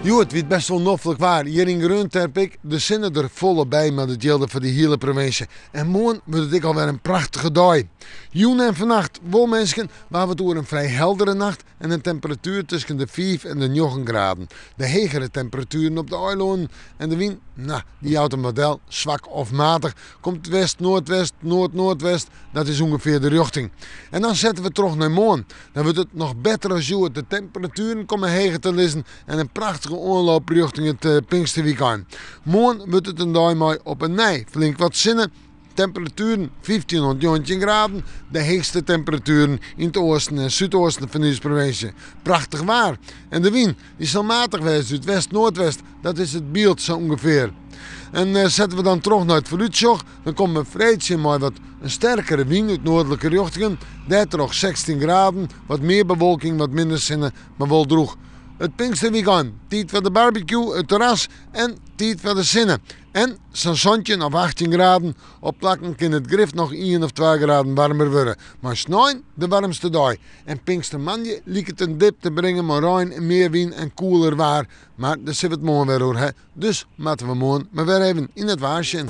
Jo, het werd best wel noffelijk waar. Hier in Grunt heb ik de zinnen er volle bij met het gelden voor de hele provincie. En morgen wordt het alweer een prachtige dag. Joen en vannacht, wel mensen, waar we door een vrij heldere nacht en een temperatuur tussen de 5 en de 9 graden. De hegere temperaturen op de eilanden en de wind, die houdt een model zwak of matig. Komt west, noordwest, noord-noordwest, dat is ongeveer de richting. En dan zetten we terug naar morgen. Dan wordt het nog beter als je de temperaturen komen hegen te lezen en een prachtige oorloop richting het Pinksterweekend. Morgen wordt het een dag mooi op een nij. Flink wat zinnen. Temperaturen 15 tot 19 graden. De heegste temperaturen in het oosten en zuidoosten van deze provincie. Prachtig waar. En de wind die zal matig wezen uit west-noordwest. Dat is het beeld zo ongeveer. En zetten we dan terug naar het vooruitzicht, dan komt we vreedzij maar wat een sterkere wind uit noordelijke richtingen. Daar terug 16 graden, wat meer bewolking, wat minder zinnen, maar wel droog. Het Pinksterweekend, tijd voor de barbecue, het terras en tijd voor de zinnen. En zo'n zonnetje of 18 graden, op plakken kan het grif nog 1 of 2 graden warmer worden. Maar snel de warmste dag. En Pinkstermanje liek het een dip te brengen, maar ruim en meer wind en koeler waar. Maar daar zit het morgen weer door. Dus moeten we morgen maar weer even in het waarsje.